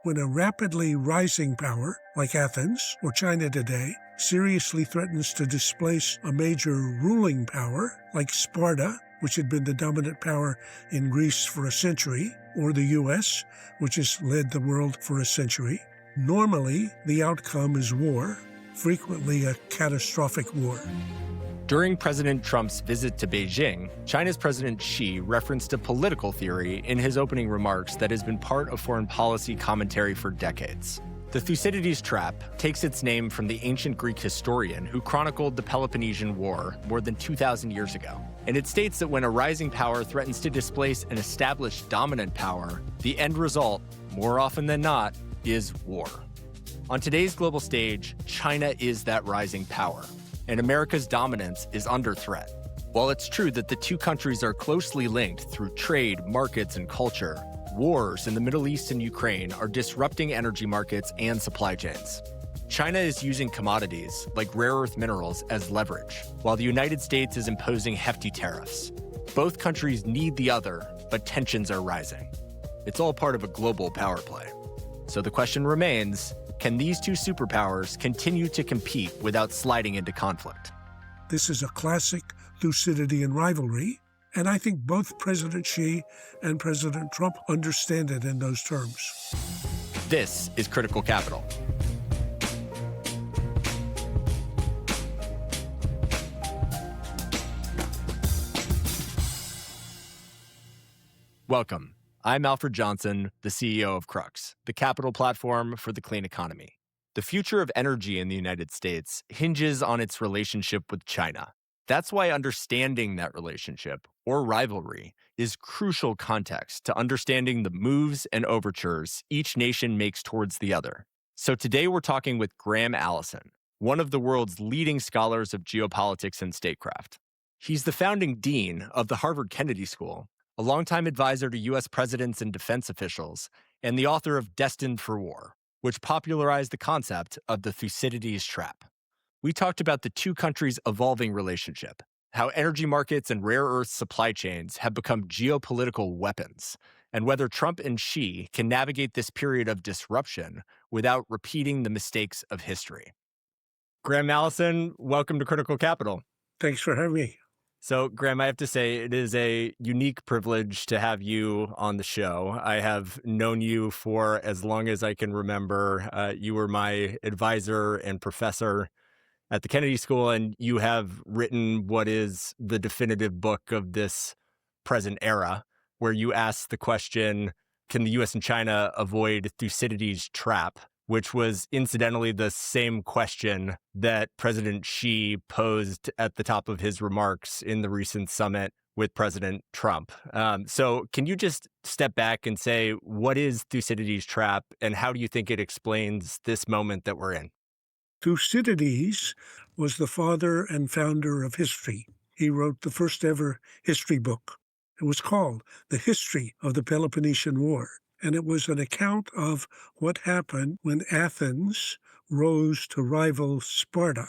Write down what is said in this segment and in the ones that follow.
when a rapidly rising power, like Athens or China today, seriously threatens to displace a major ruling power, like Sparta, which had been the dominant power in Greece for a century, or the U.S., which has led the world for a century, normally the outcome is war, frequently a catastrophic war. During President Trump's visit to Beijing, China's President Xi referenced a political theory in his opening remarks that has been part of foreign policy commentary for decades. The Thucydides Trap takes its name from the ancient Greek historian who chronicled the Peloponnesian War more than 2,000 years ago. And it states that when a rising power threatens to displace an established dominant power, the end result, more often than not, is war. On today's global stage, China is that rising power, and America's dominance is under threat. While it's true that the two countries are closely linked through trade, markets, and culture, wars in the Middle East and Ukraine are disrupting energy markets and supply chains. China is using commodities, like rare earth minerals, as leverage, while the United States is imposing hefty tariffs. Both countries need the other, but tensions are rising. It's all part of a global power play. So the question remains, can these two superpowers continue to compete without sliding into conflict? This is a classic Thucydidean rivalry, and I think both President Xi and President Trump understand it in those terms. This is Critical Capital. Welcome. I'm Alfred Johnson, the CEO of Crux, the capital platform for the clean economy. The future of energy in the United States hinges on its relationship with China. That's why understanding that relationship, or rivalry, is crucial context to understanding the moves and overtures each nation makes towards the other. So today we're talking with Graham Allison, one of the world's leading scholars of geopolitics and statecraft. He's the founding dean of the Harvard Kennedy School, a longtime advisor to U.S. presidents and defense officials, and the author of Destined for War, which popularized the concept of the Thucydides Trap. We talked about the two countries' evolving relationship, how energy markets and rare earth supply chains have become geopolitical weapons, and whether Trump and Xi can navigate this period of disruption without repeating the mistakes of history. Graham Allison, welcome to Critical Capital. Thanks for having me. So, Graham, I have to say it is a unique privilege to have you on the show. I have known you for as long as I can remember. You were my advisor and professor at the Kennedy School, and you have written what is the definitive book of this present era, where you ask the question, can the U.S. and China avoid Thucydides' trap? Which was incidentally the same question that President Xi posed at the top of his remarks in the recent summit with President Trump. So can you just step back and say, what is Thucydides' trap, and how do you think it explains this moment that we're in? Thucydides was the father and founder of history. He wrote the first ever history book. It was called The History of the Peloponnesian War. And it was an account of what happened when Athens rose to rival Sparta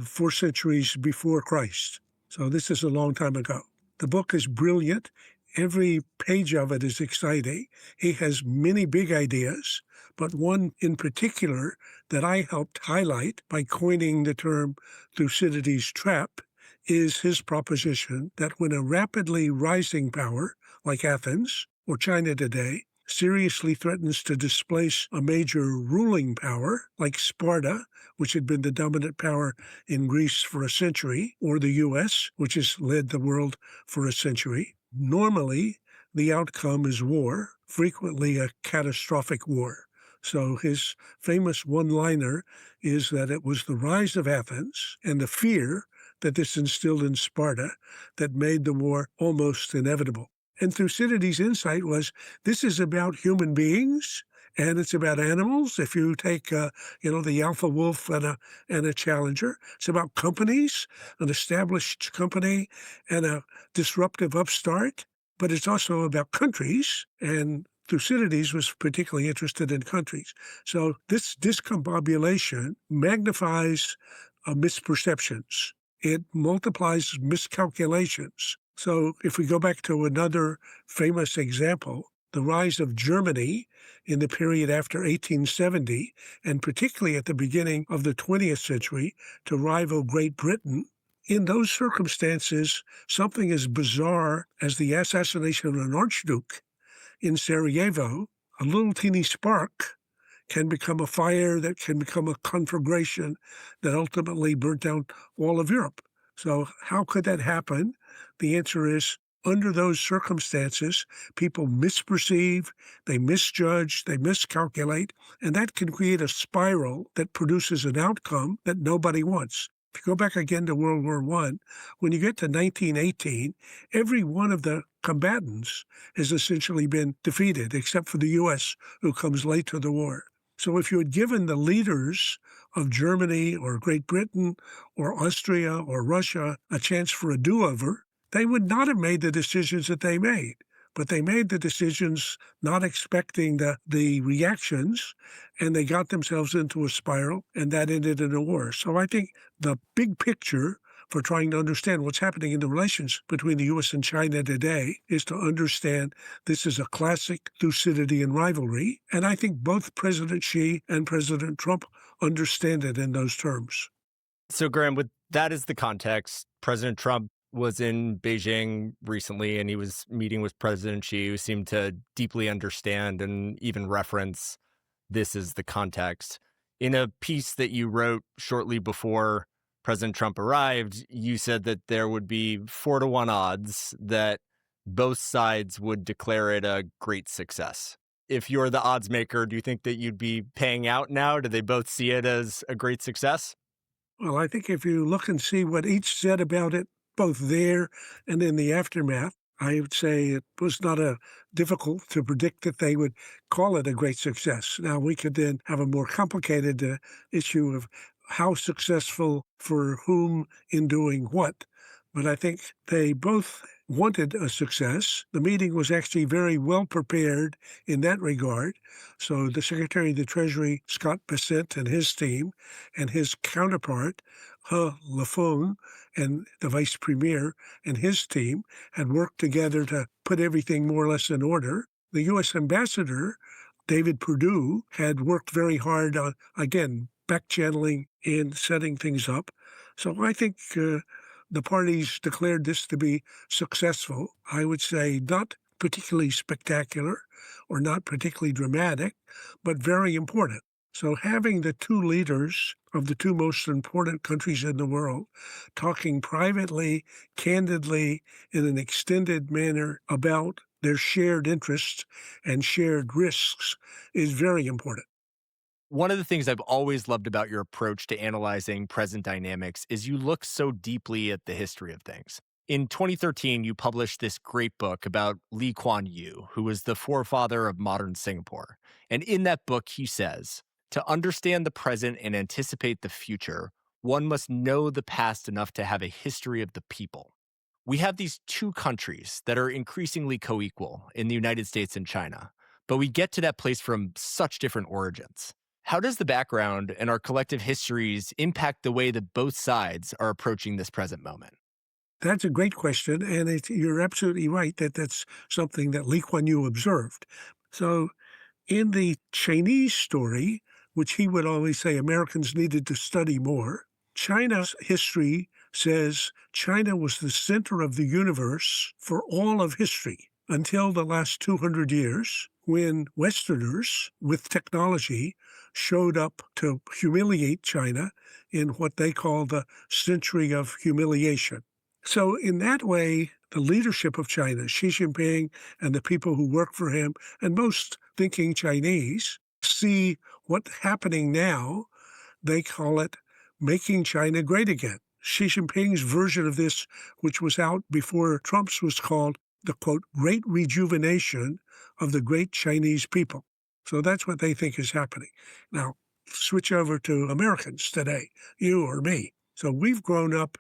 4 centuries before Christ. So this is a long time ago. The book is brilliant. Every page of it is exciting. He has many big ideas, but one in particular that I helped highlight by coining the term Thucydides Trap is his proposition that when a rapidly rising power, like Athens or China today, seriously threatens to displace a major ruling power, like Sparta, which had been the dominant power in Greece for a century, or the U.S., which has led the world for a century, normally the outcome is war, frequently a catastrophic war. So his famous one-liner is that it was the rise of Athens and the fear that this instilled in Sparta that made the war almost inevitable. And Thucydides' insight was, this is about human beings, and it's about animals. If you take, the alpha wolf and a challenger, it's about companies, an established company and a disruptive upstart. But it's also about countries, and Thucydides was particularly interested in countries. So this discombobulation magnifies misperceptions. It multiplies miscalculations. So if we go back to another famous example, the rise of Germany in the period after 1870, and particularly at the beginning of the 20th century, to rival Great Britain. In those circumstances, something as bizarre as the assassination of an archduke in Sarajevo, a little teeny spark can become a fire that can become a conflagration that ultimately burnt down all of Europe. So how could that happen? The answer is, under those circumstances, people misperceive, they misjudge, they miscalculate, and that can create a spiral that produces an outcome that nobody wants. If you go back again to World War I, when you get to 1918, every one of the combatants has essentially been defeated, except for the U.S., who comes late to the war. So if you had given the leaders of Germany or Great Britain or Austria or Russia a chance for a do-over, they would not have made the decisions that they made. But they made the decisions not expecting the reactions, and they got themselves into a spiral, and that ended in a war. So I think the big picture for trying to understand what's happening in the relations between the U.S. and China today is to understand this is a classic Thucydidean rivalry. And I think both President Xi and President Trump understand it in those terms. So, Graham, with that as the context, President Trump was in Beijing recently, and he was meeting with President Xi, who seemed to deeply understand and even reference this as the context. In a piece that you wrote shortly before President Trump arrived, you said that there would be 4-to-1 odds that both sides would declare it a great success. If you're the odds maker, do you think that you'd be paying out now? Do they both see it as a great success? Well, I think if you look and see what each said about it, both there and in the aftermath, I would say it was not difficult to predict that they would call it a great success. Now, we could then have a more complicated issue of how successful for whom in doing what. But I think they both wanted a success. The meeting was actually very well prepared in that regard. So the Secretary of the Treasury, Scott Bessent, and his team, and his counterpart, He Lafon, and the Vice Premier and his team had worked together to put everything more or less in order. The U.S. Ambassador, David Perdue, had worked very hard on, again, back-channeling and setting things up. So I think the parties declared this to be successful. I would say not particularly spectacular or not particularly dramatic, but very important. So having the two leaders of the two most important countries in the world talking privately, candidly, in an extended manner about their shared interests and shared risks is very important. One of the things I've always loved about your approach to analyzing present dynamics is you look so deeply at the history of things. In 2013, you published this great book about Lee Kuan Yew, who was the forefather of modern Singapore. And in that book, he says, to understand the present and anticipate the future, one must know the past enough to have a history of the people. We have these two countries that are increasingly co-equal in the United States and China, but we get to that place from such different origins. How does the background and our collective histories impact the way that both sides are approaching this present moment? That's a great question, and you're absolutely right that that's something that Lee Kuan Yew observed. So in the Chinese story, which he would always say Americans needed to study more, China's history says China was the center of the universe for all of history until the last 200 years, when Westerners with technology showed up to humiliate China in what they call the century of humiliation. So in that way, the leadership of China, Xi Jinping and the people who work for him, and most thinking Chinese, see what's happening now. They call it making China great again. Xi Jinping's version of this, which was out before Trump's, was called the, quote, great rejuvenation of the great Chinese people. So that's what they think is happening. Now, switch over to Americans today, you or me. So we've grown up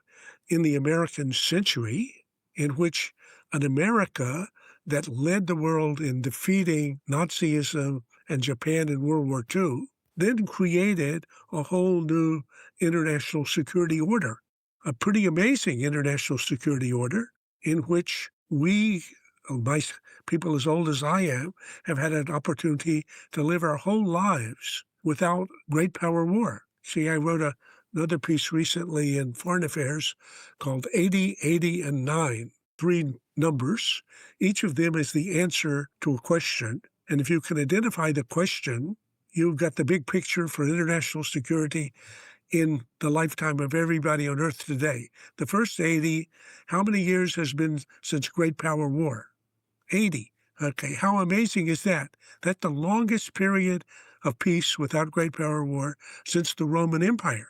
in the American century, in which an America that led the world in defeating Nazism and Japan in World War II, then created a whole new international security order, a pretty amazing international security order in which we My people as old as I am have had an opportunity to live our whole lives without great power war. See, I wrote another piece recently in Foreign Affairs called 80, 80, and 9, 3 numbers. Each of them is the answer to a question. And if you can identify the question, you've got the big picture for international security in the lifetime of everybody on Earth today. The first 80, how many years has been since Great Power War? 80. Okay, how amazing is that? That's the longest period of peace without Great Power War since the Roman Empire.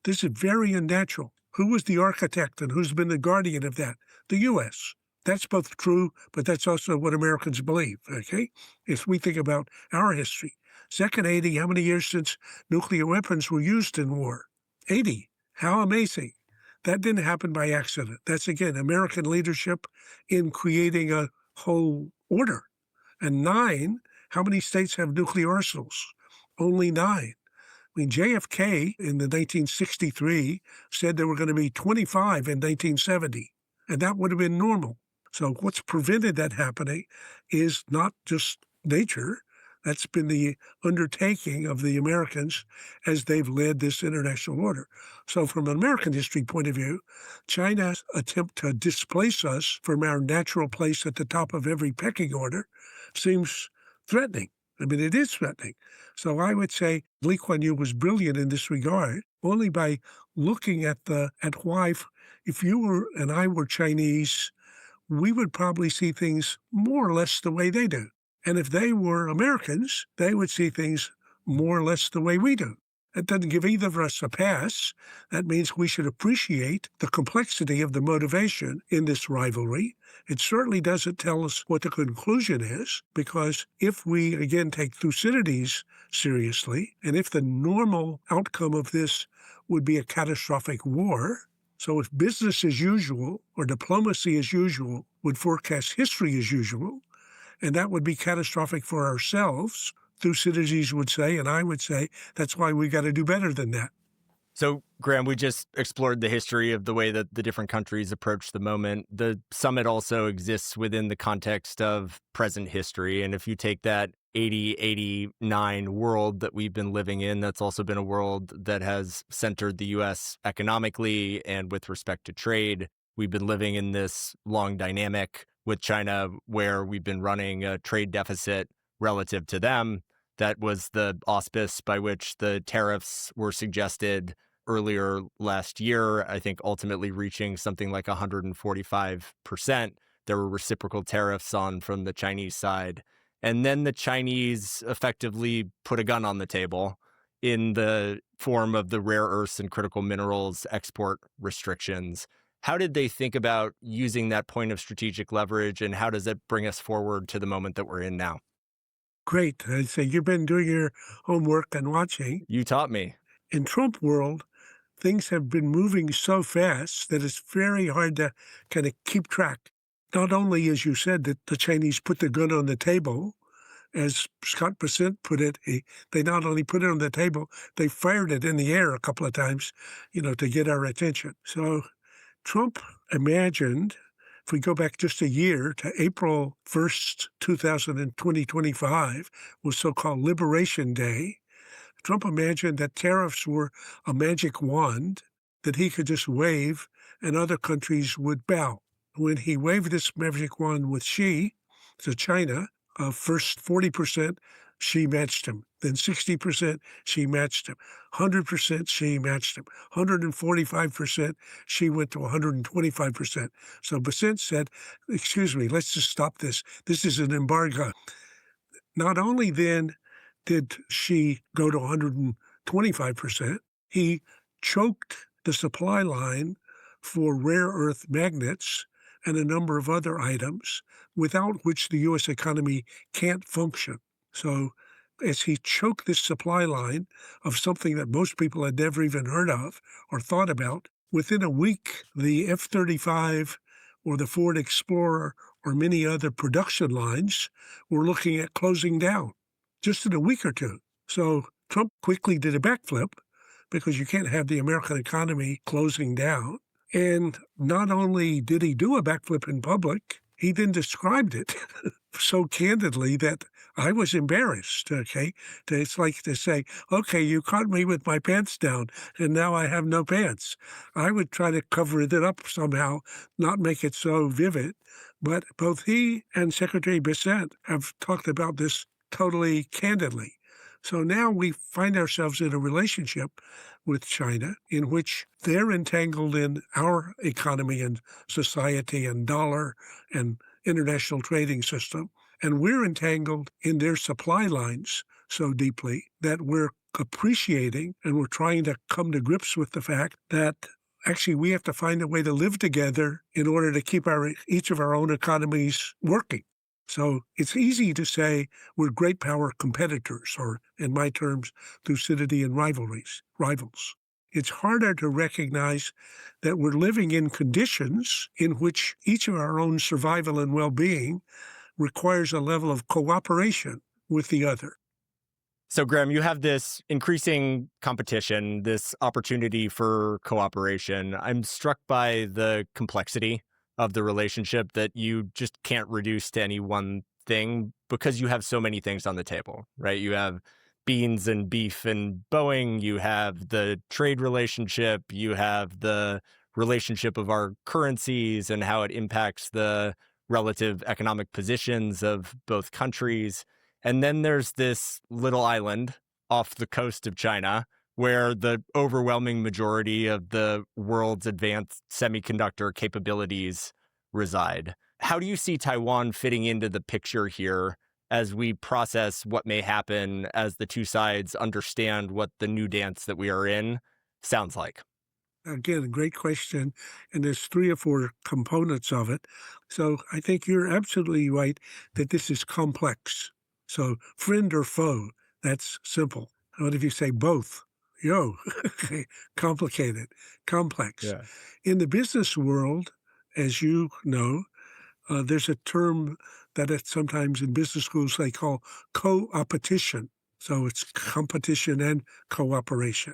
This is very unnatural. Who was the architect and who's been the guardian of that? The U.S. That's both true, but that's also what Americans believe, okay? If we think about our history. Second 80, how many years since nuclear weapons were used in war? 80. How amazing. That didn't happen by accident. That's, again, American leadership in creating a whole order. And 9, how many states have nuclear arsenals? Only 9. I mean, JFK in the 1963 said there were going to be 25 in 1970, and that would have been normal. So what's prevented that happening is not just nature. That's been the undertaking of the Americans as they've led this international order. So from an American history point of view, China's attempt to displace us from our natural place at the top of every pecking order seems threatening. I mean, it is threatening. So I would say Lee Kuan Yew was brilliant in this regard, only by looking at why, if you were and I were Chinese, we would probably see things more or less the way they do. And if they were Americans, they would see things more or less the way we do. That doesn't give either of us a pass. That means we should appreciate the complexity of the motivation in this rivalry. It certainly doesn't tell us what the conclusion is, because if we, again, take Thucydides seriously, and if the normal outcome of this would be a catastrophic war, so if business as usual or diplomacy as usual would forecast history as usual, and that would be catastrophic for ourselves, Thucydides would say, and I would say, that's why we got to do better than that. So, Graham, we just explored the history of the way that the different countries approach the moment. The summit also exists within the context of present history. And if you take that 80-89 world that we've been living in, that's also been a world that has centered the U.S. economically and with respect to trade. We've been living in this long dynamic with China where we've been running a trade deficit relative to them. That was the auspice by which the tariffs were suggested earlier last year, I think ultimately reaching something like 145%. There were reciprocal tariffs on from the Chinese side. And then the Chinese effectively put a gun on the table in the form of the rare earths and critical minerals export restrictions. How did they think about using that point of strategic leverage, and how does it bring us forward to the moment that we're in now? Great. I'd say you've been doing your homework and watching. You taught me. In Trump world, things have been moving so fast that it's very hard to kind of keep track. Not only, as you said, that the Chinese put the gun on the table, as Scott Bessent put it, they not only put it on the table, they fired it in the air a couple of times, to get our attention. So Trump imagined, if we go back just a year to April 1st, 2025, was so-called Liberation Day. Trump imagined that tariffs were a magic wand that he could just wave and other countries would bow. When he waved this magic wand with Xi to China, first 40%, Xi matched him. Then 60%, Xi matched him. 100%, Xi matched him. 145%, Xi went to 125%. So Bessent said, excuse me, let's just stop this. This is an embargo. Not only then did Xi go to 125%, he choked the supply line for rare earth magnets and a number of other items without which the U.S. economy can't function. So as he choked this supply line of something that most people had never even heard of or thought about, within a week, the F-35 or the Ford Explorer or many other production lines were looking at closing down just in a week or two. So Trump quickly did a backflip because you can't have the American economy closing down. And not only did he do a backflip in public, he then described it so candidly that I was embarrassed, okay? It's like to say, okay, you caught me with my pants down, and now I have no pants. I would try to cover it up somehow, not make it so vivid. But both he and Secretary Bissett have talked about this totally candidly. So now we find ourselves in a relationship with China in which they're entangled in our economy and society and dollar and international trading system. And we're entangled in their supply lines so deeply that we're appreciating and we're trying to come to grips with the fact that actually we have to find a way to live together in order to keep each of our own economies working. So it's easy to say we're great power competitors, or in my terms, Thucydidean rivals. It's harder to recognize that we're living in conditions in which each of our own survival and well-being requires a level of cooperation with the other. So, Graham, you have this increasing competition, this opportunity for cooperation. I'm struck by the complexity of the relationship that you just can't reduce to any one thing because you have so many things on the table, right? You have beans and beef and Boeing, you have the trade relationship, you have the relationship of our currencies and how it impacts the relative economic positions of both countries. And then there's this little island off the coast of China where the overwhelming majority of the world's advanced semiconductor capabilities reside. How do you see Taiwan fitting into the picture here as we process what may happen as the two sides understand what the new dance that we are in sounds like? Again, a great question. And there's 3 or 4 components of it. So I think you're absolutely right that this is complex. So friend or foe, that's simple. What if you say both? Yo, complicated, complex. Yeah. In the business world, as you know, there's a term that sometimes in business schools they call co-opetition. So it's competition and cooperation.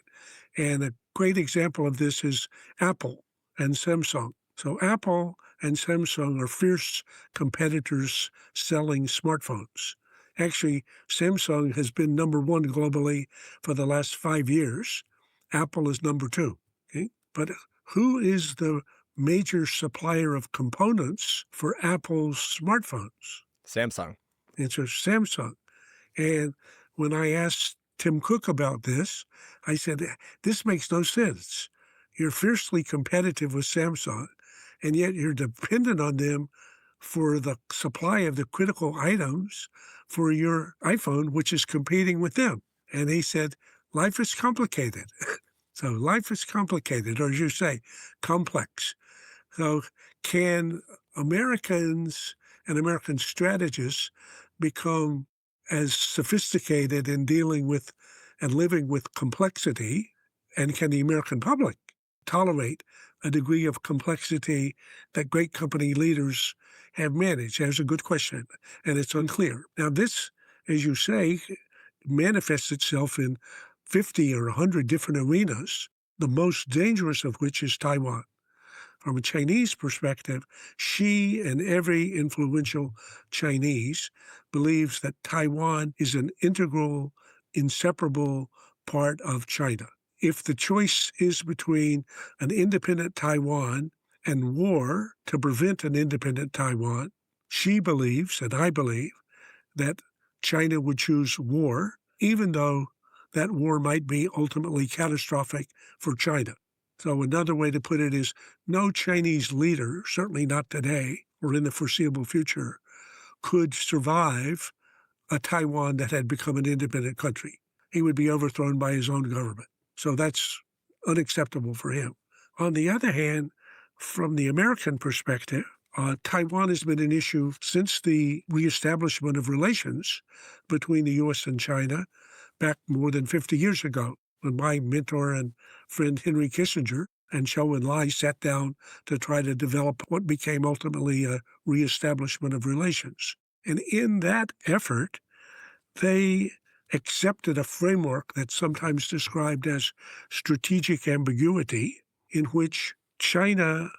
And a great example of this is Apple and Samsung. So Apple and Samsung are fierce competitors selling smartphones. Actually, Samsung has been number 1 globally for the last 5 years. Apple is number 2. Okay? But who is the major supplier of components for Apple's smartphones? Samsung. Answer Samsung. And when I asked Tim Cook about this, I said, this makes no sense. You're fiercely competitive with Samsung, and yet you're dependent on them for the supply of the critical items for your iPhone, which is competing with them. And he said, life is complicated. So life is complicated, or as you say, complex. So can Americans and American strategists become as sophisticated in dealing with and living with complexity, and can the American public tolerate a degree of complexity that great company leaders have managed? That's a good question, and it's unclear. Now this, as you say, manifests itself in 50 or 100 different arenas, the most dangerous of which is Taiwan. From a Chinese perspective, Xi and every influential Chinese believes that Taiwan is an integral, inseparable part of China. If the choice is between an independent Taiwan and war to prevent an independent Taiwan, Xi believes, and I believe, that China would choose war, even though that war might be ultimately catastrophic for China. So another way to put it is no Chinese leader, certainly not today or in the foreseeable future, could survive a Taiwan that had become an independent country. He would be overthrown by his own government. So that's unacceptable for him. On the other hand, from the American perspective, Taiwan has been an issue since the reestablishment of relations between the U.S. and China back more than 50 years ago, when my mentor and friend Henry Kissinger and Zhou Enlai sat down to try to develop what became ultimately a reestablishment of relations. And in that effort, they accepted a framework that's sometimes described as strategic ambiguity, in which China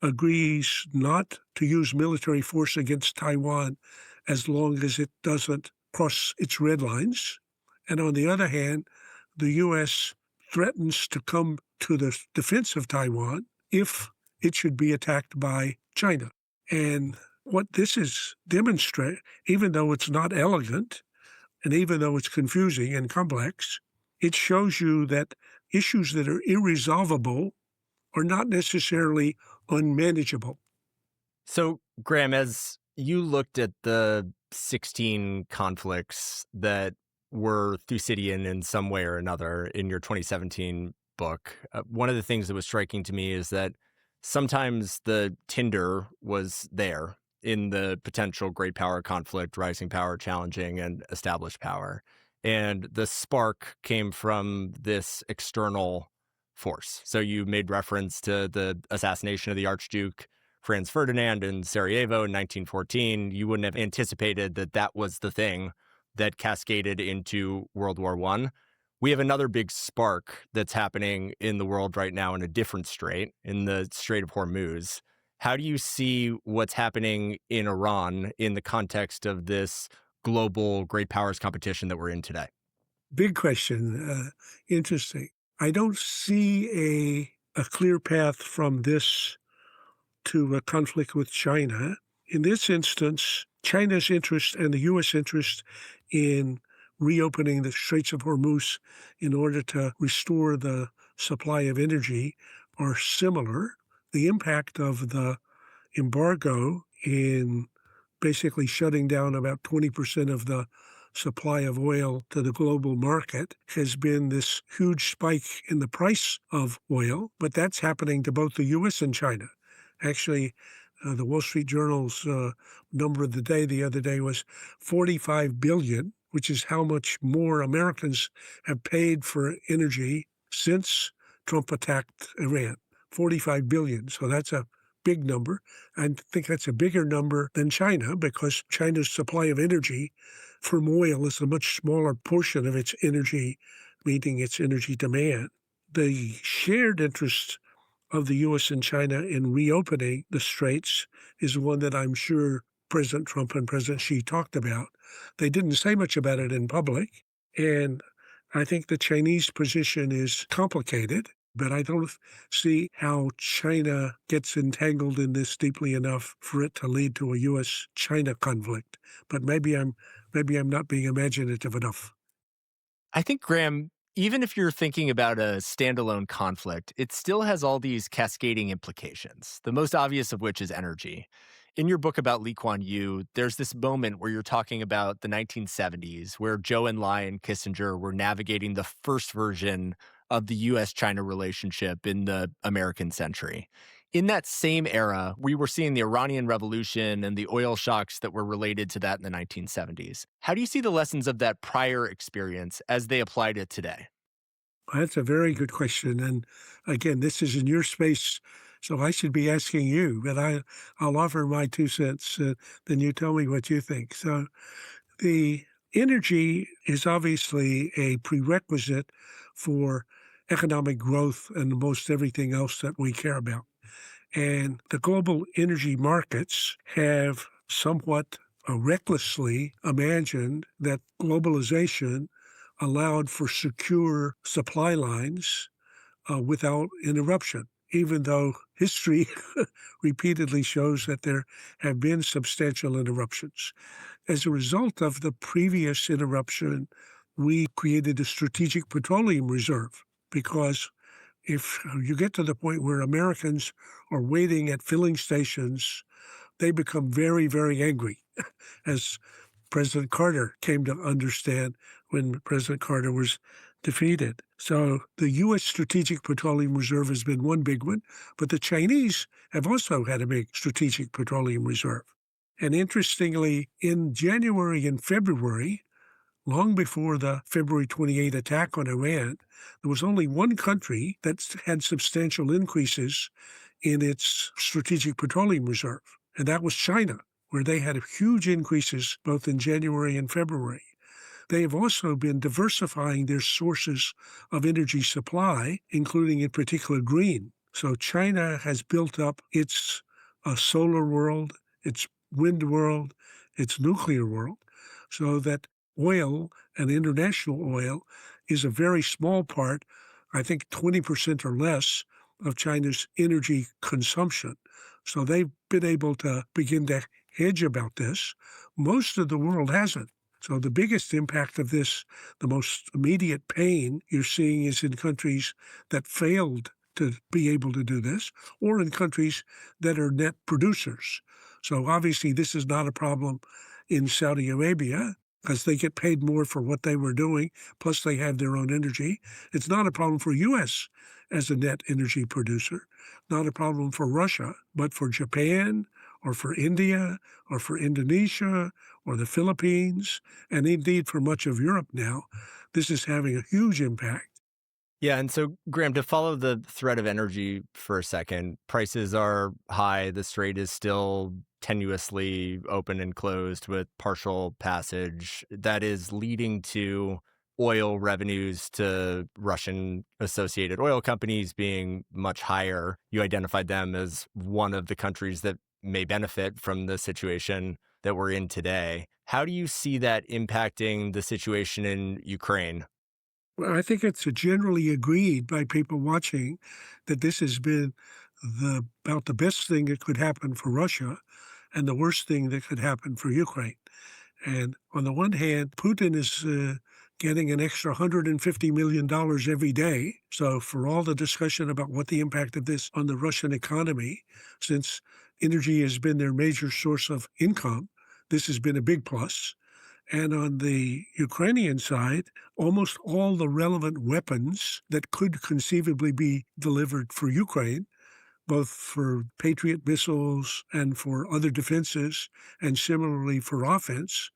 agrees not to use military force against Taiwan as long as it doesn't cross its red lines. And on the other hand, the U.S. threatens to come to the defense of Taiwan if it should be attacked by China. And what this is demonstrate, even though it's not elegant, and even though it's confusing and complex, it shows you that issues that are irresolvable are not necessarily unmanageable. So, Graham, as you looked at the 16 conflicts that were Thucydian in some way or another in your 2017 book, one of the things that was striking to me is that sometimes the tinder was there in the potential great power conflict, rising power challenging and established power. And the spark came from this external force. So you made reference to the assassination of the Archduke Franz Ferdinand in Sarajevo in 1914. You wouldn't have anticipated that that was the thing that cascaded into World War I. We have another big spark that's happening in the world right now in a different strait, in the Strait of Hormuz. How do you see what's happening in Iran in the context of this global great powers competition that we're in today? Big question. Interesting. I don't see a clear path from this to a conflict with China. In this instance, China's interest and the U.S. interest in reopening the Straits of Hormuz in order to restore the supply of energy are similar. The impact of the embargo in basically shutting down about 20% of the supply of oil to the global market has been this huge spike in the price of oil, but that's happening to both the U.S. and China. Actually, the Wall Street Journal's number of the day the other day was 45 billion, which is how much more Americans have paid for energy since Trump attacked Iran. 45 billion. So that's a big number. I think that's a bigger number than China because China's supply of energy from oil is a much smaller portion of its energy, meeting its energy demand. The shared interest of the U.S. and China in reopening the straits is one that I'm sure President Trump and President Xi talked about. They didn't say much about it in public, and I think the Chinese position is complicated, but I don't see how China gets entangled in this deeply enough for it to lead to a U.S.-China conflict. But maybe I'm not being imaginative enough. I think, Graham, even if you're thinking about a standalone conflict, it still has all these cascading implications, the most obvious of which is energy. In your book about Lee Kuan Yew, there's this moment where you're talking about the 1970s, where Zhou Enlai and Kissinger were navigating the first version of the U.S. China relationship in the American century. In that same era, we were seeing the Iranian Revolution and the oil shocks that were related to that in the 1970s. How do you see the lessons of that prior experience as they apply to today? That's a very good question. And again, this is in your space, so I should be asking you, but I'll offer my 2 cents, then you tell me what you think. So the energy is obviously a prerequisite for economic growth and most everything else that we care about. And the global energy markets have somewhat recklessly imagined that globalization allowed for secure supply lines without interruption, even though history repeatedly shows that there have been substantial interruptions. As a result of the previous interruption, we created a strategic petroleum reserve because if you get to the point where Americans are waiting at filling stations, they become very, very angry, as President Carter came to understand when President Carter was defeated. So the U.S. Strategic Petroleum Reserve has been one big one, but the Chinese have also had a big Strategic Petroleum Reserve. And interestingly, in January and February, long before the February 28 attack on Iran, there was only one country that had substantial increases in its Strategic Petroleum Reserve, and that was China, where they had huge increases both in January and February. They have also been diversifying their sources of energy supply, including in particular green. So China has built up its solar world, its wind world, its nuclear world, so that oil and international oil is a very small part, I think 20% or less of China's energy consumption. So they've been able to begin to hedge about this. Most of the world hasn't. So the biggest impact of this, the most immediate pain you're seeing is in countries that failed to be able to do this, or in countries that are net producers. So obviously this is not a problem in Saudi Arabia because they get paid more for what they were doing, plus they have their own energy. It's not a problem for U.S. as a net energy producer, not a problem for Russia, but for Japan or for India or for Indonesia or the Philippines, and indeed for much of Europe now, this is having a huge impact. Yeah, and so, Graham, to follow the thread of energy for a second, prices are high. The strait is still tenuously open and closed with partial passage. That is leading to oil revenues to Russian associated oil companies being much higher. You identified them as one of the countries that may benefit from the situation that we're in today. How do you see that impacting the situation in Ukraine? Well, I think it's generally agreed by people watching that this has been about the best thing that could happen for Russia and the worst thing that could happen for Ukraine. And on the one hand, Putin is getting an extra $150 million every day. So for all the discussion about what the impact of this on the Russian economy, since energy has been their major source of income, this has been a big plus. And on the Ukrainian side, almost all the relevant weapons that could conceivably be delivered for Ukraine, both for Patriot missiles and for other defenses, and similarly for offense,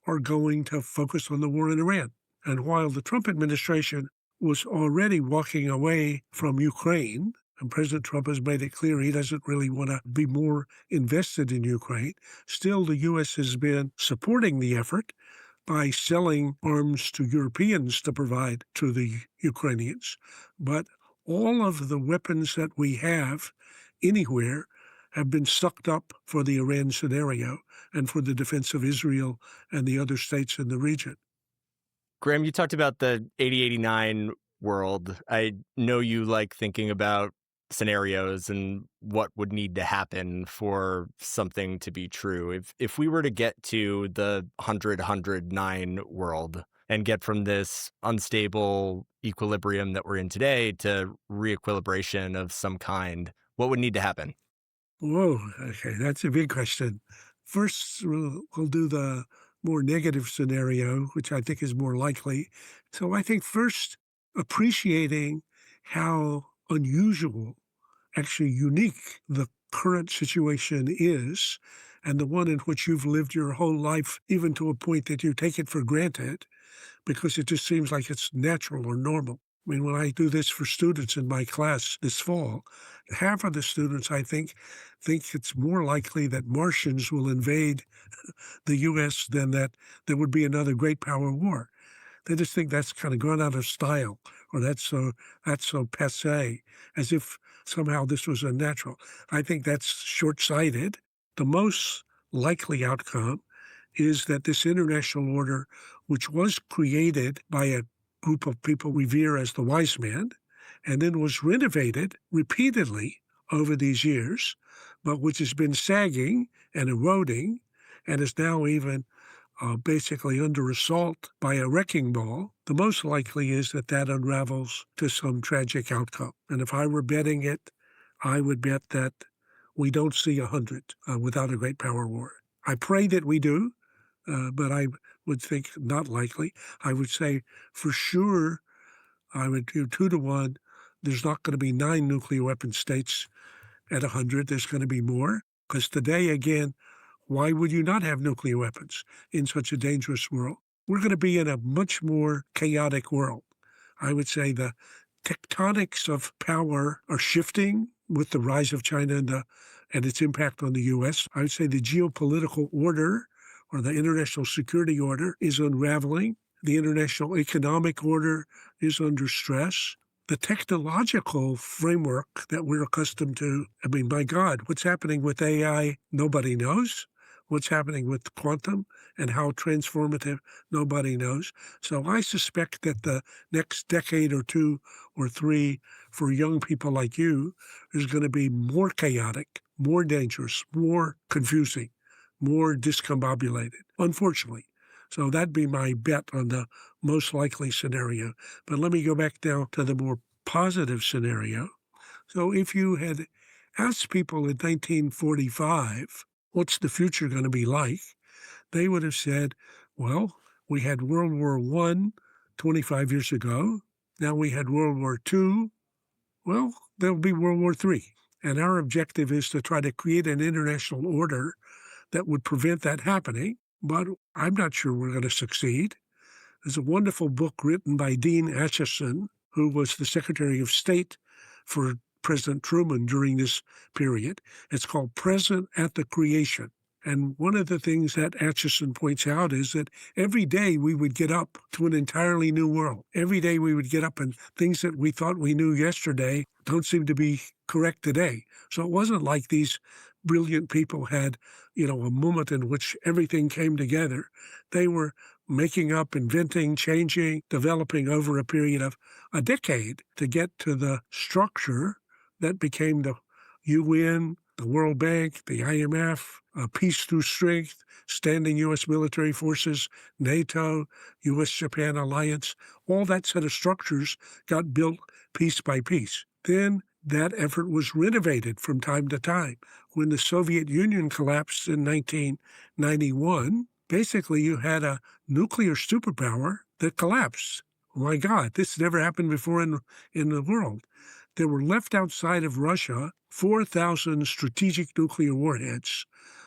are going to focus on the war in Iran. And while the Trump administration was already walking away from Ukraine, and President Trump has made it clear he doesn't really want to be more invested in Ukraine, still the U.S. has been supporting the effort by selling arms to Europeans to provide to the Ukrainians. But all of the weapons that we have anywhere have been sucked up for the Iran scenario and for the defense of Israel and the other states in the region. Graham, you talked about the 8089 world. I know you like thinking about scenarios and what would need to happen for something to be true. If we were to get to the 109 world and get from this unstable equilibrium that we're in today to reequilibration of some kind, what would need to happen? Whoa, okay, that's a big question. First, we'll do the more negative scenario, which I think is more likely. So I think first, appreciating how unusual, actually unique, the current situation is, and the one in which you've lived your whole life, even to a point that you take it for granted, because it just seems like it's natural or normal. I mean, when I do this for students in my class this fall, half of the students, I think it's more likely that Martians will invade the U.S. than that there would be another great power war. They just think that's kind of gone out of style, or that's so passé, as if somehow this was unnatural. I think that's short-sighted. The most likely outcome is that this international order, which was created by a group of people we revere as the wise man, and then was renovated repeatedly over these years, but which has been sagging and eroding and is now even basically under assault by a wrecking ball, the most likely is that that unravels to some tragic outcome. And if I were betting it, I would bet that we don't see 100 without a great power war. I pray that we do, but I would think not likely. I would say for sure, I would do 2-1. There's not going to be 9 nuclear weapon states at 100. There's going to be more. Because today, again, why would you not have nuclear weapons in such a dangerous world? We're going to be in a much more chaotic world. I would say the tectonics of power are shifting with the rise of China and its impact on the U.S. I would say the geopolitical order or the international security order is unraveling. The international economic order is under stress. the technological framework that we're accustomed to, I mean, my God, what's happening with AI, nobody knows. What's happening with quantum and how transformative, nobody knows. So I suspect that the next decade or two or three for young people like you is going to be more chaotic, more dangerous, more confusing, more discombobulated, unfortunately. So that'd be my bet on the most likely scenario. But let me go back now to the more positive scenario. So if you had asked people in 1945, what's the future going to be like? They would have said, well, we had World War I 25 years ago. Now we had World War II. Well, there'll be World War III. And our objective is to try to create an international order that would prevent that happening. But I'm not sure we're going to succeed. There's a wonderful book written by Dean Acheson, who was the Secretary of State for President Truman during this period. It's called Present at the Creation. And one of the things that Acheson points out is that every day we would get up to an entirely new world. Every day we would get up and things that we thought we knew yesterday don't seem to be correct today. So it wasn't like these brilliant people had, a moment in which everything came together. They were making up, inventing, changing, developing over a period of a decade to get to the structure that became the UN, the World Bank, the IMF, peace through strength, standing U.S. military forces, NATO, U.S.-Japan alliance. All that set of structures got built piece by piece. Then that effort was renovated from time to time. When the Soviet Union collapsed in 1991, basically you had a nuclear superpower that collapsed. Oh my God, this never happened before in the world. There were left outside of Russia 4,000 strategic nuclear warheads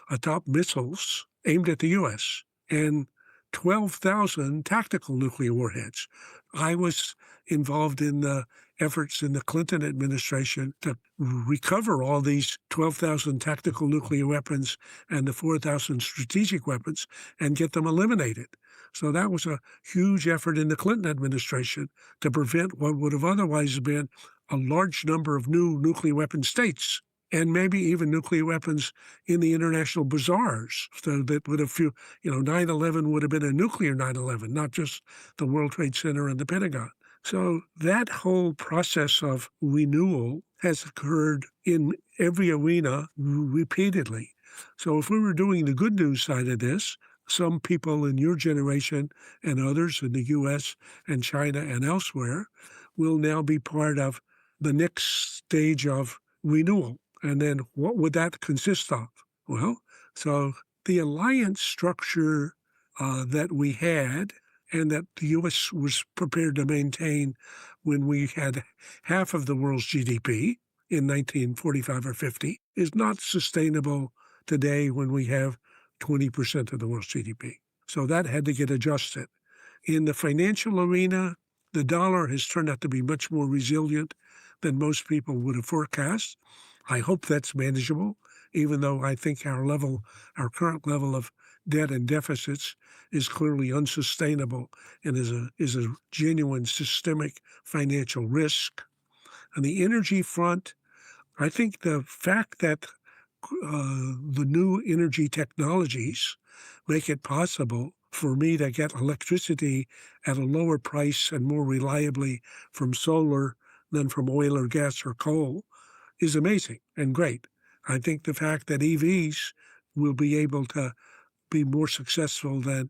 atop missiles aimed at the U.S. and 12,000 tactical nuclear warheads. I was involved in the efforts in the Clinton administration to recover all these 12,000 tactical nuclear weapons and the 4,000 strategic weapons and get them eliminated. So that was a huge effort in the Clinton administration to prevent what would have otherwise been a large number of new nuclear weapon states and maybe even nuclear weapons in the international bazaars. So that would have, 9/11 would have been a nuclear 9/11, not just the World Trade Center and the Pentagon. So that whole process of renewal has occurred in every arena repeatedly. So if we were doing the good news side of this, some people in your generation and others in the U.S. and China and elsewhere will now be part of the next stage of renewal. And then what would that consist of? Well, so the alliance structure that we had and that the U.S. was prepared to maintain when we had half of the world's GDP in 1945 or 50 is not sustainable today when we have 20% of the world's GDP. So that had to get adjusted. In the financial arena, the dollar has turned out to be much more resilient than most people would have forecast. I hope that's manageable, even though I think our current level of debt and deficits is clearly unsustainable and is a genuine systemic financial risk. On the energy front, I think the fact that the new energy technologies make it possible for me to get electricity at a lower price and more reliably from solar than from oil or gas or coal is amazing and great. I think the fact that EVs will be able to be more successful than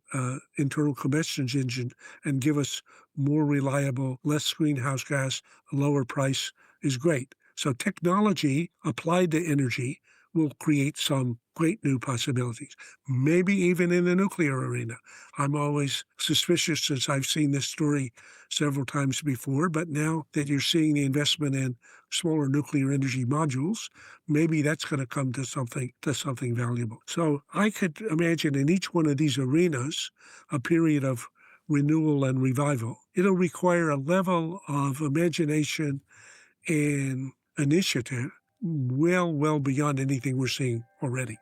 internal combustion engine and give us more reliable, less greenhouse gas, lower price is great. So technology applied to energy will create some great new possibilities, maybe even in the nuclear arena. I'm always suspicious since I've seen this story several times before, but now that you're seeing the investment in smaller nuclear energy modules, maybe that's going to come to something valuable. So I could imagine in each one of these arenas a period of renewal and revival. It'll require a level of imagination and initiative well beyond anything we're seeing already.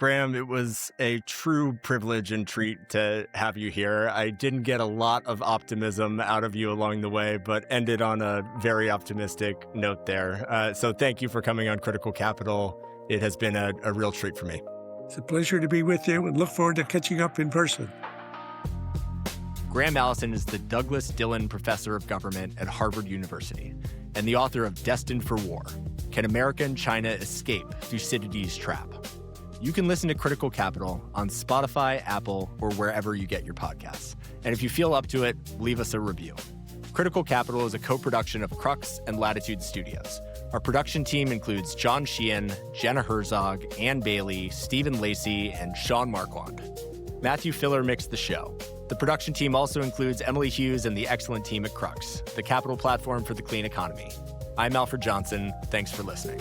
Graham, it was a true privilege and treat to have you here. I didn't get a lot of optimism out of you along the way, but ended on a very optimistic note there. So thank you for coming on Critical Capital. It has been a real treat for me. It's a pleasure to be with you and look forward to catching up in person. Graham Allison is the Douglas Dillon Professor of Government at Harvard University and the author of Destined for War: Can America and China Escape Thucydides Trap? You can listen to Critical Capital on Spotify, Apple, or wherever you get your podcasts. And if you feel up to it, leave us a review. Critical Capital is a co-production of Crux and Latitude Studios. Our production team includes John Sheehan, Jenna Herzog, Ann Bailey, Stephen Lacey, and Sean Marquand. Matthew Filler mixed the show. The production team also includes Emily Hughes and the excellent team at Crux, the capital platform for the clean economy. I'm Alfred Johnson. Thanks for listening.